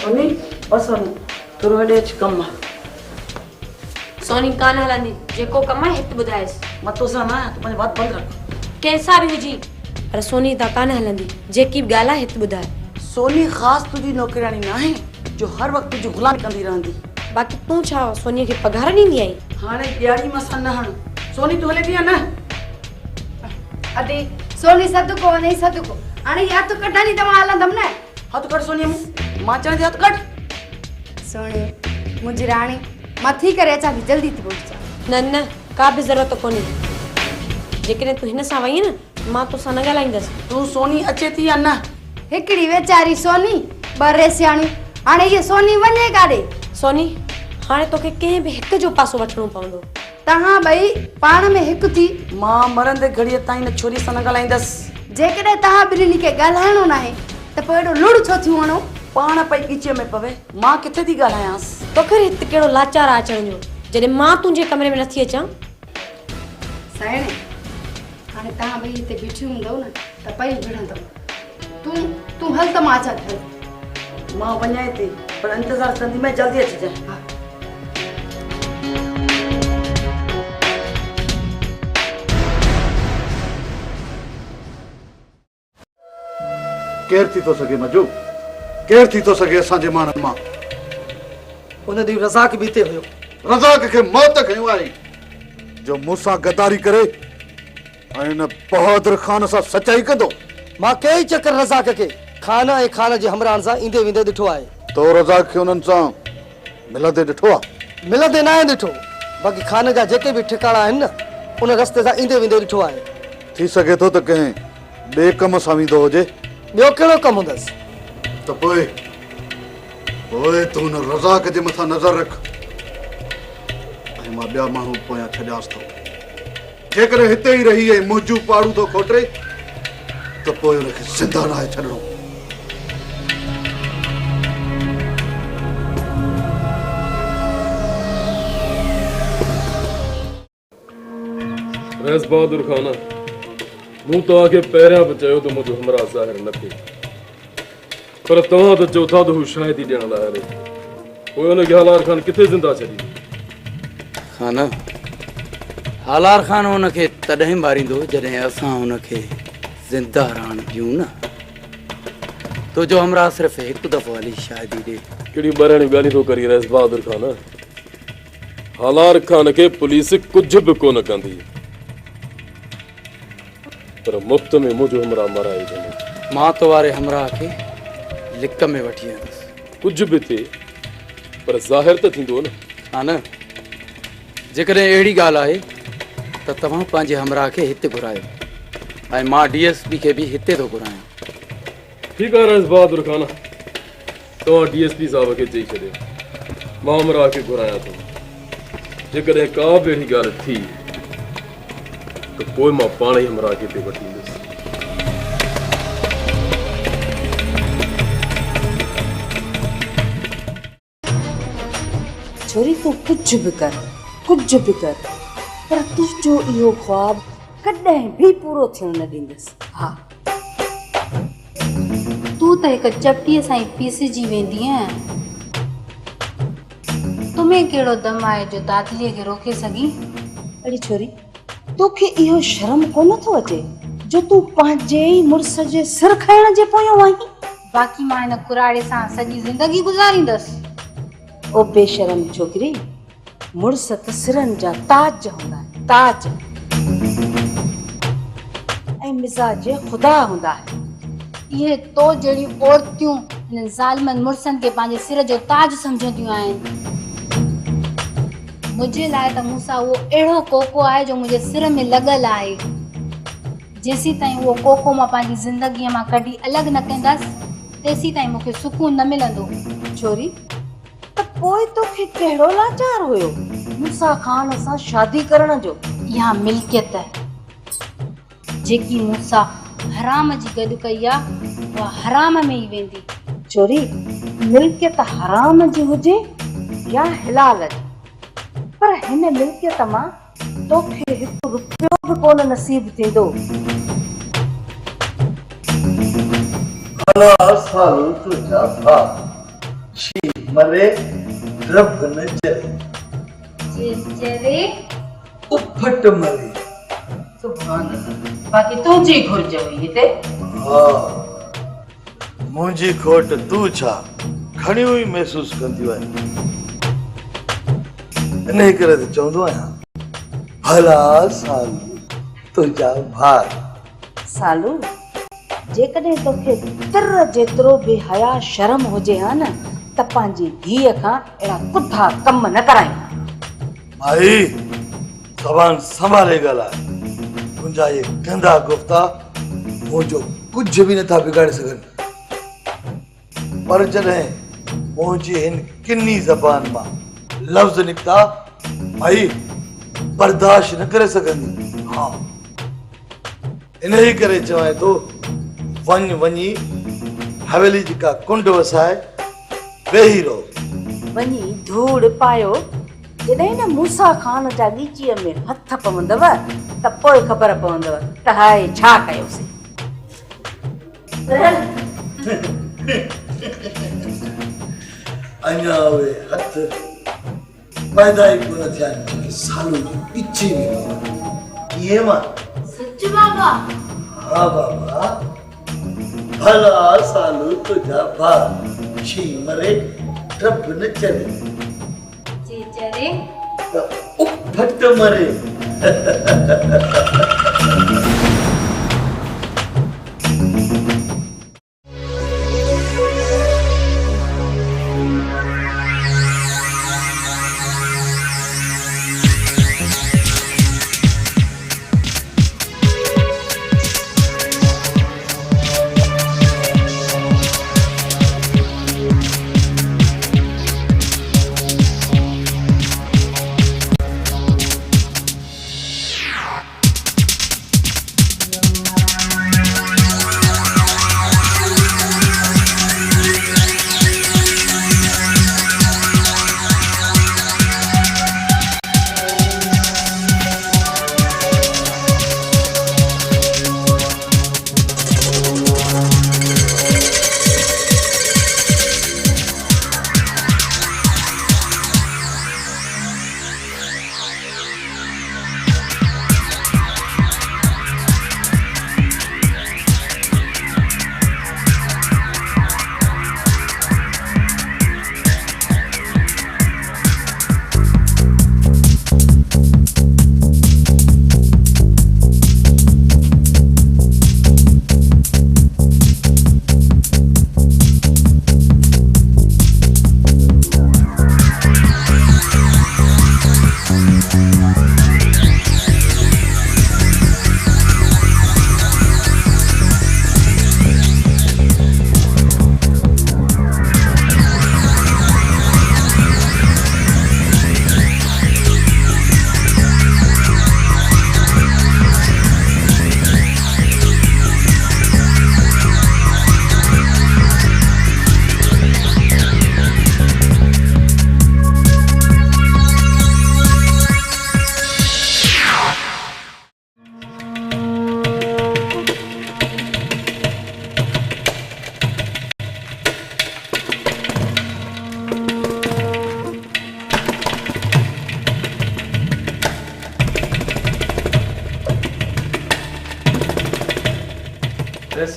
Sony और Sony तुर वडे कम सोनी कान हलंदी जेको कम है हित बुधायस मतो सा ना तू पंहिंजी बात बंद रख कैसा भी हुजी पर सोनी ता कान हलंदी जेकी भी गाला हित बुधाय सोनी खास तुझी नौकरानी ना है जो हर वक्त तुझी गुलामी कंदी रहंदी बाकी तू छा सोनी के पगार नींदी आई हाने दिहाड़ी मसा न हण सोनी तू हले दिया ना अदी सोनी सदको नहीं सदको हाने या तो कढानी तमा हलंदम न हाथ कट सोनी मां चण दे हाथ कट सोनी मुझी रानी मथी करे अचा भी जल्दी थी पहुंच न न का भी जरूरत कोनी जेकरे तू हिन सा वई न मां तो सा न गलाइंदस तू सोनी अचे थी या न हिकड़ी वेचारी सोनी बरे सियाणी हाने ये सोनी वने काडे सोनी हाने तोके कहीं भी हिक जो पासो वठणो पवंदो तहां भई पाण में हिक थी मां मरंदे घड़ीअ ताईं न छोरी सा न गलाइंदस जेकरे तहां बिरनी के गलाइणो ना है त पेड़ो लुड़ छो थी वणो पाण पई कीचे में पवे मां किथे थी गलायांस तोखे हित केड़ो लाचार अचण जो जडे मां तुंजे कमरे में नथी अचां सायणे हाने तहां भई इते बिठी हूंदव न त पई भिड़ंदव तू हल त मां अचां थी मां वञाए थी पर इंतजार कंदी मैं जल्दी अची जाए केर थी तो सके मजू केर थी तो सके असांजे मानन मां उन दी रज़ाक बीते हुयो रज़ाक के मौत कयो आई जो मूंसां गद्दारी करे ऐं न बहादुर खान सां सचाई कंदो मां कई चक्कर रज़ाक के खाना ऐं खाना जे हमरान सां ईंदे वेंदे ॾिठो आहे तो रज़ाक खे उन्हनि सां मिलंदे ॾिठो आहे मिलंदे न आहे ॾिठो बाक़ी खाने जा जेके बि ठिकाणा आहिनि न उन रस्ते सां ईंदे वेंदे ॾिठो आहे थी सघे थो त कंहिं ॿिए कम सां वेंदो हुजे ॿियो कहिड़ो कमु हूंदसि त पोइ तूं हुन रज़ाक जे मथां नज़र रख ऐं मां ॿिया माण्हू पोयां छॾियासि थो जेकॾहिं हिते ई रही ऐं मुंहिंजू पाड़ू थो खोटे त पोइ हुनखे ज़िंदा न आहे छॾिणो रैस बहादुर खाना मूं तव्हांखे पहिरियां बि चयो त मुंहिंजो हमरा ज़ाहिर न थिए पर तव्हां त चओ था त हू शायदि ई ॾियण लाइ हले पोइ हुनखे हालार खान किथे ज़िंदा छॾी खाना हालार खान हुनखे तॾहिं मारींदो जॾहिं असां हुनखे ज़िंदा रहण ॾियूं न तो जो हमरा सिर्फ़ु हिकु दफ़ो हली शादी ॾे कहिड़ी ॿारहणी ॻाल्हियूं थो करी रैस बहादुर खाना हालार खान खे पुलिस कुझु बि कोन कंदी पर मुफ़्त में मुंहिंजो हमरा मराए वेंदो मां तो वारे हमरा खे लिक में वठी वेंदुसि कुझु बि थिए पर ज़ाहिर त थींदो न हा न जेकॾहिं अहिड़ी ॻाल्हि आहे त तव्हां पंहिंजे हमरा खे हिते घुरायो ऐं मां DSP खे बि हिते थो घुरायां ठीकु आहे रैस बहादुर खाना तव्हां DSP साहिब खे चई छॾियो मां हमरा खे घुरायां थो जेकॾहिं का बि अहिड़ी ॻाल्हि थी तो पोइ मां पाण ई हमरा खे हिते वठी ईंदुसि छोरी तू कुछ भी कर पर तुझो इहो ख्वाब कॾहिं भी पूरो थियण न ॾींदसि हा तू त हिकु चपटीअ सां ई पीसिजी वेंदी आहीं तुम्हें कहिड़ो दम आहे जो दादलीअ खे रोके सघीं अड़ी छोरी तोखे इहो शर्म कोन थो अचे जो तू पंहिंजे ई मुड़ुस जे सिर खाइण जे पोयां आहीं बाक़ी मां हिन कुराड़े सां सॼी ज़िंदगी गुज़ारींदसि ओ बेशरम छोकिरी मुड़ुस त सिरनि जा ताज हूंदा आहिनि ताज ऐं मिज़ाज ख़ुदा हूंदा आहिनि इहे तो जहिड़ियूं औरतियूं हिन ज़ालिमनि मुड़ुसनि खे पंहिंजे सिर जो ताज सम्झंदियूं आहिनि मुझे लाइ त मूंसां उहो अहिड़ो कोको आहे जो मुंहिंजे सिर में लॻल आहे जेसीं ताईं उहो कोको मां पंहिंजी ज़िंदगीअ मां कढी अलॻि न कंदसि तेसीं ताईं मूंखे सुकून न मिलंदो छोरी त पोइ तोखे कहिड़ो लाचार हुयो मूंसा खान सां शादी करण जो इहा मिल्कियत जेकी मूंसां हराम जी गॾु कई आहे उहा हराम में ई वेंदी छोरी मिल्कियत हराम जी हुजे या हिलाल जी पर हिन मिल्कियत मां तोखे हिकु रुपयो बि कोन नसीब थींदो मरे रब न चले चेचरे उफट मरे सुभान अल्लाह बाक़ी तुंहिंजी घुर्ज हुई हिते हा मुंहिंजी खोट तूं छा घणियूं ई महसूस कंदियूं आहिनि इन करे त चवंदो आहियां भला सालू तुंहिंजा भार सालू जेकॾहिं तोखे तिर जेतिरो बेहया शर्म हुजे हा न त पंहिंजी धीअ खां अहिड़ा पुठा कम न कराई भाई ज़बान संभाले ॻाल्हाए तुंहिंजा ये गंदा गुफ़्ता मुंहिंजो कुझु बि नथा बिगाड़े सघनि पर जॾहिं मुंहिंजी हिन किनी ज़बान मां लफ़्ज़ निकिता भाई बर्दाश्त न करे सघंदी हा इन ई करे चवां थो वञी हवेली जी का कुंड वसाए वेही रहो वञी धूड़ पायो जॾहिं न मूसा खान जा ॻीचीअ में हथ पवंदव त पोइ ख़बर पवंदव त हाय छा कयोसीं अञा उहे हथ पैदा ई कोन थिया जेके सालू जी पीछे में कीअं मां सच बाबा हा बाबा भला सालू तुझा भार छी मरे रब न चले चेचरे त उफट मरे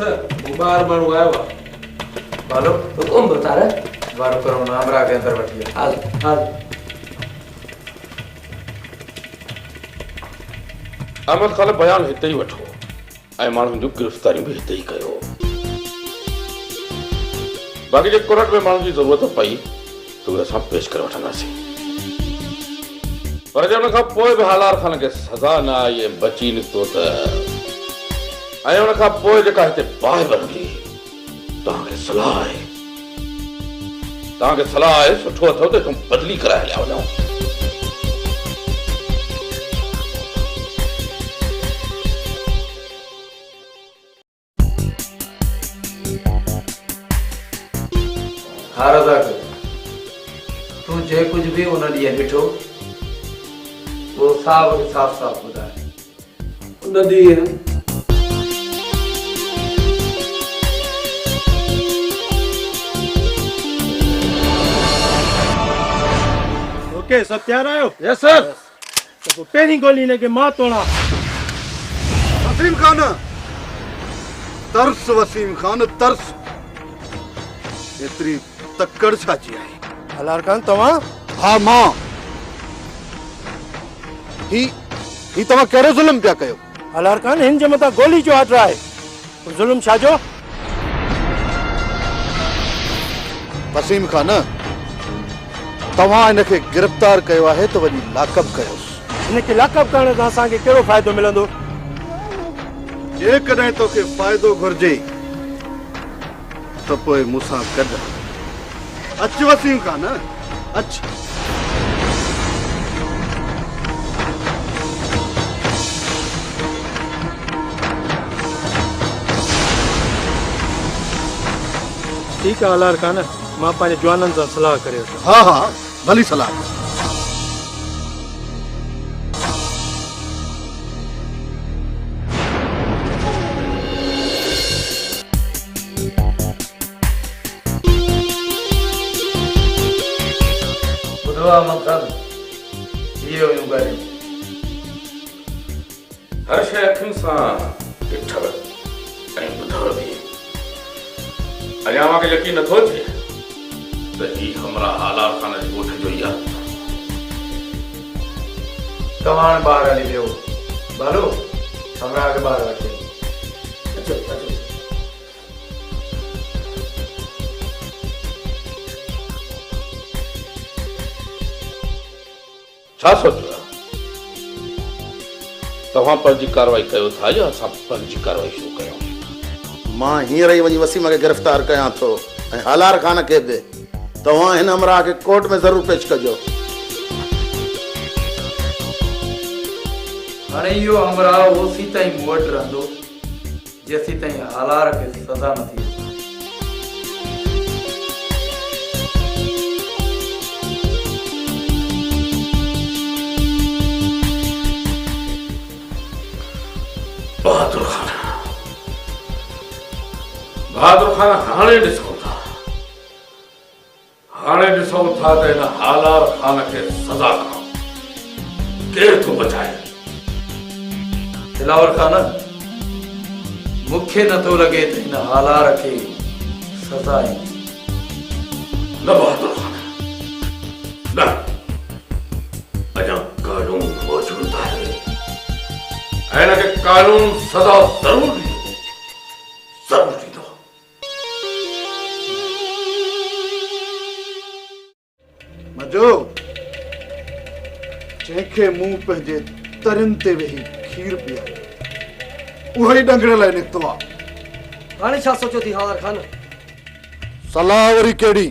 सर मुबार माण्हू आयो आहे बालो हुकुम बता रहे वारो करो नामरा के अंदर बैठिए हाल हाल अहमद खान बयान हिते ही वठो ऐं माण्हुनि जूं गिरफ़्तारियूं बि हिते ई कयो बाक़ी जे कोर्ट में माण्हुनि जी ज़रूरत पई त उहे असां पेश करे वठंदासीं पर जे हुन खां पोइ बि हालार खान खे सज़ा न आई ऐं बची निकितो त ऐं हुन खां पोइ जेका हिते बाहि बनंदी तव्हांखे सलाह आहे सुठो अथव त बदिली कराए हलिया वञो हा रज़ाक तूं जे कुछ भी उन ॾींहुं ॾिठो वो साफ़ साफ़ ॿुधाए उन ॾींहुं ओके सब तैयार आयो? यस सर। तो पहिरीं गोली हिनखे मां तोड़ां। वसीम खान तरस, वसीम खान तरस। एतरी तकड़ छाची आहे? हलार खान तव्हां? हा मां। ही तव्हां कहिड़ो ज़ुल्म पिया कयो? हलार खान हिन जे मथां गोली जो आर्डर आहे। ज़ुल्म छा जो? वसीम खान तव्हां हिनखे गिरफ़्तार कयो आहे त वञी लाकअप कयोसि। हिनखे लाकअप करण सां असांखे कहिड़ो फ़ाइदो मिलंदो? जेकॾहिं तोखे फ़ाइदो घुर्जे त पोइ मूंसां गॾु अच वसीम खान, अच। ठीकु आहे हलार खान, मां पंहिंजे जवाननि सां सलाह करे वठां। हा हा भली सलाह। हर शइ अखियुनि सां ॾिठव ऐं ॿुधव बि। अञा मूंखे यकीन नथो अचे त ही हमरा हालार खान जे ॻोठ जो ई आहे। तव्हां ॿाहिरि हली वियो बालो, हमरा खे ॿाहिरि वठी अचो अचो। छा सोचियो आहे? तव्हां पंहिंजी कार्रवाई कयो था या असां पंहिंजी कार्रवाई शुरू कयूं? मां हींअर ई वञी वसीम खे गिरफ़्तार कयां थो ऐं हलार खान खे बि। तव्हां हिन हमरा खे कोर्ट में ज़रूरु पेश कजो। हाणे इहो हमरा ओसी ताईं मूं वटि रहंदो जेसीं ताईं हलार खे सज़ा न थी। बहादुर खान हाणे ॾिसूं था त हिन हालार खान खे सज़ा खां केरु थो बचाए। दिलावर खान, मूंखे नथो लॻे त हिन हालार खे सज़ा ईंदी। न बहादुर खान, न। अञा कानून मौजूदु आहे ऐं हिनखे कानून सज़ा ज़रूरु ॾींदो। मजो जंहिंखे मूं पंहिंजे तरिन ते वेही खीर पीआरी उहो ई डंगण लाइ निकितो आहे। हाणे छा सोचियो थी हलार खान? सलाह वरी कहिड़ी?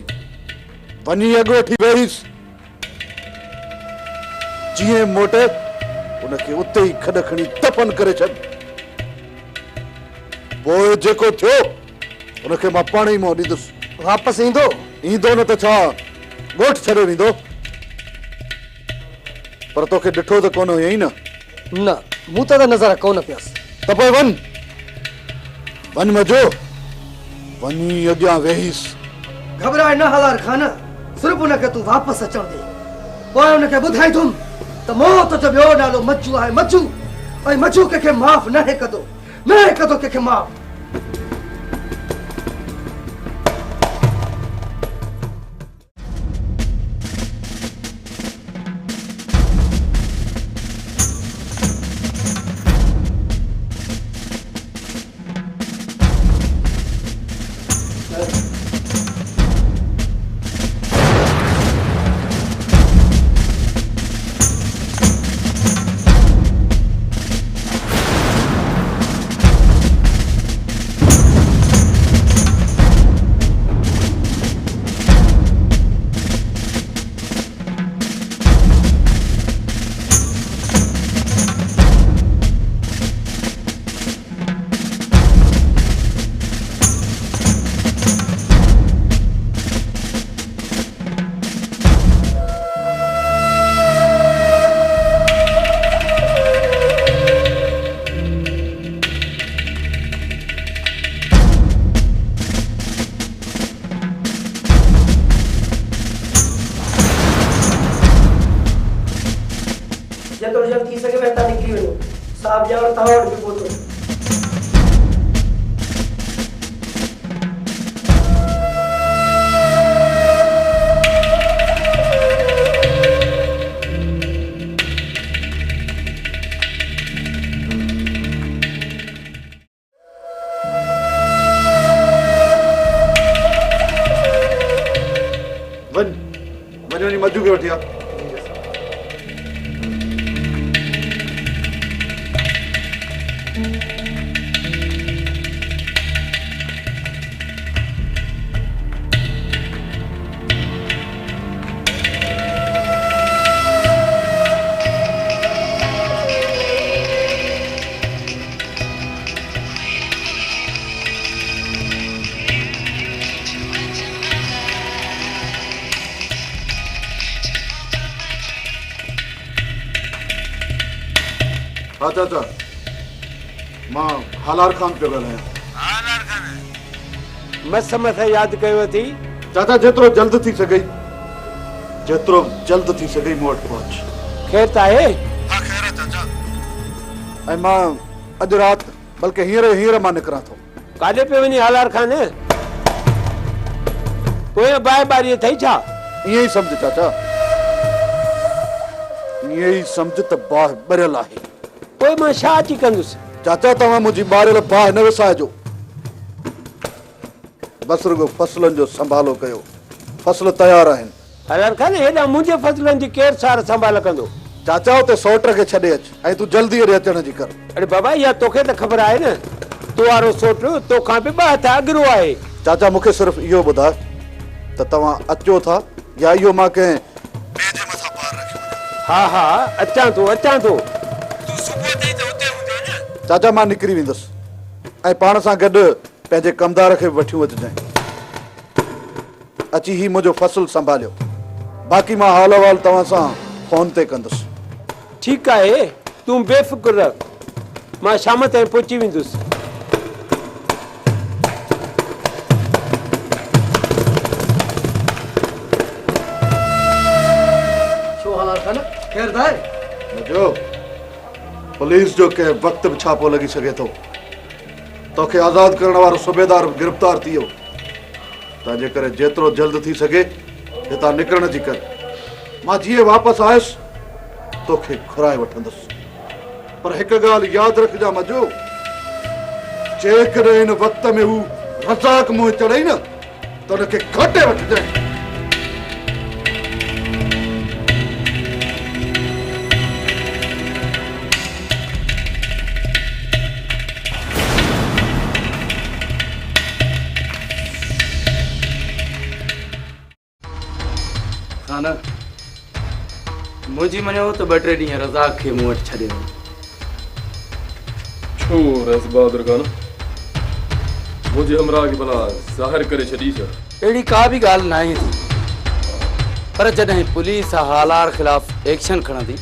वञी अॻु वठी वेहीसि। जीअं मोटे उनखे उते ई खॾ खणी दफ़न करे छॾ। पोइ जेको थियो उनखे मां पाण ई मों ॾींदुसि। वापसि ईंदो? ईंदो न त छा ॻोठ छॾे वेंदो? पर तोखे ॾिठो त कोन हुयई न? न, मूं त नज़र कोन पियसि। त पोइ वञ मजो, वञी अॻियां वेहीसि। घबराए न हलार खान, सिर्फ़ उनखे तूं वापसि अचण दे। पोइ उनखे ॿुधाईंदुमि त मौत जो ॿियो नालो मच्छू आहे, मच्छू। ऐं मच्छू कंहिंखे माफ़ न कंदो, न कंदो कंहिंखे माफ़। जेतिरो जल्दी थी सघे हितां निकिरी वञो साहब ॼाण तव्हां वटि बि पहुतो वञ वञी मजू खे वठी आ। हाँ चाचा मां हालार खान पियो ॻाल्हायां। मस मस यादि कयो थी चाचा जेतिरो जल्द थी सघई मूं वटि पहुच। ख़ैर त आहे? हाँ ख़ैर आहे चाचा। ऐं मां अॼु राति बल्कि हींअर मां निकिरां थो। काॾे पियो वञी हालार खान? पोइ बाहि बारी अथई छा? ईअं ई सम्झ चाचा, ईअं ई सम्झ त बाहि ॿरियल आहे। पोइ मां छा अची कंदुसि? चाचा तव्हां मुंहिंजी ॿारियल बाहि न विसाइजो। बस रुगो फसलनि जो संभालो कयो, फसल तयार आहिनि। हालार खान हेॾा मुंहिंजे फसलनि जी केरु सार संभाल कंदो? चाचा उते सौट खे छॾे अच ऐं तूं जल्दी अचण जी कर। अरे बाबा इहा तोखे त ख़बर आहे न, तूं वारो सोट तोखां बि 2 हथ अॻिरो आहे। चाचा मूंखे सिर्फ़ु इहो ॿुधाए त तव्हां अचो था या इहो मां कंहिं ॿिए जे मथां पार रखियो? हा अचां थो। तूं सुबुह ताईं त उते हूंदे न? चाचा मां निकिरी वेंदुसि ऐं पाण सां गॾु पंहिंजे कमदार खे वठी अचिजांइ। अची ही मुंहिंजो फसल संभालियो, बाक़ी मां हाल अहवाल तव्हां सां फोन ते कंदुसि। ठीकु आहे, तूं बेफ़िक्र रह, मां शाम ताईं पहुची वेंदुसि। छो हालार खान ख़ैर त आहे? जो पुलिस जो कंहिं वक़्त बि छापो लॻी सघे थो। तोखे आज़ाद करण वारो सूबेदार गिरफ़्तार थी वियो। तंहिंजे करे जेतिरो जल्द थी सघे हितां निकिरण जी कर। मां जीअं वापसि आयुसि तोखे घुराए वठंदुसि। पर हिकु ॻाल्हि यादि रखजां मजो, जेकॾहिं हिन वक़्त में हू रज़ाक मुंहुं चढ़ई न त हुनखे घटे वठजांइ। खाना मुंहिंजी मञो त 2-3 ॾींहं रज़ाक खे मूं वटि छॾे वञ। छो रस बहादुर खान मुंहिंजे हमराह खे भला ज़ाहिर करे छॾी छा? अहिड़ी का बि ॻाल्हि न आहे, पर जॾहिं पुलिस हालार ख़िलाफ़ एक्शन खणंदी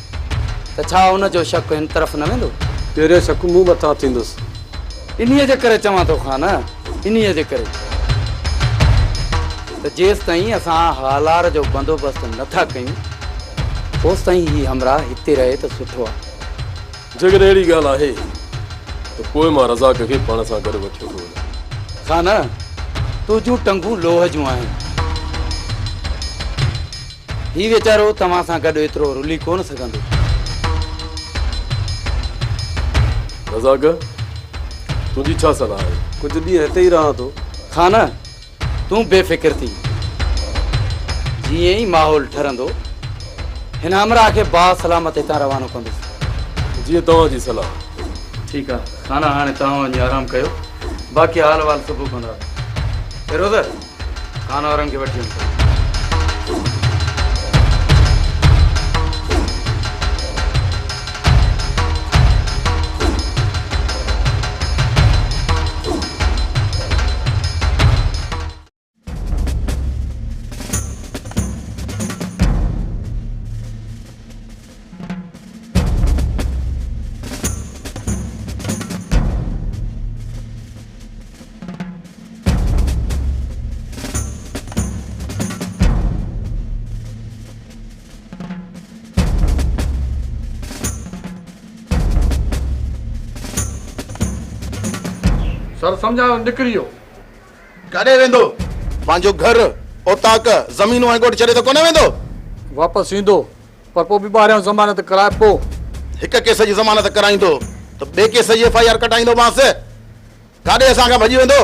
त छा हुनजो शक हिन तरफ़ न वेंदो? तेरे शक मूं मथां थींदुसि। इन्हीअ जे करे चवां थो खाना, इन्हीअ जे करे त जेसि ताईं असां हालार जो बंदोबस्तु नथा कयूं ओसि ताईं ही हमराह हिते रहे त सुठो आहे। जेकॾहिं अहिड़ी ॻाल्हि आहे त पोइ मां रज़ाक खे पाण सां गॾु वठी थो वञां। खाना तुंहिंजूं टंगूं लोह जूं आहिनि। ही वीचारो तव्हां सां गॾु एतिरो रुली कोन सघंदो। रज़ाक तुंहिंजी छा सलाह आहे? कुझु ॾींहं हिते ई रहां थो। खाना तूं बेफ़िक्र थी, जीअं ई माहौल ठरंदो हिन हमराह खे बासलामत हितां रवानो कंदुसि। जीअं तव्हांजी सलाह। ठीकु आहे खाना, हाणे तव्हां वञी आराम कयो, बाक़ी हाल वाल सुबुह कंदा। फिरोज़र खाना वारनि खे वठी वञो। सर सम्झायो निकिरी वियो काॾे वेंदो पंहिंजो घर ओताक ज़मीनूं ऐं ॻोठ छॾे त कोन्हे वेंदो वापसि ईंदो पर पोइ बि ॿाहिरियां ज़मानत कराए पोइ हिक केस जी ज़मानत कराईंदो त ॿिए केस जी FIR कटाईंदोमांसि काॾे असांखां भॼी वेंदो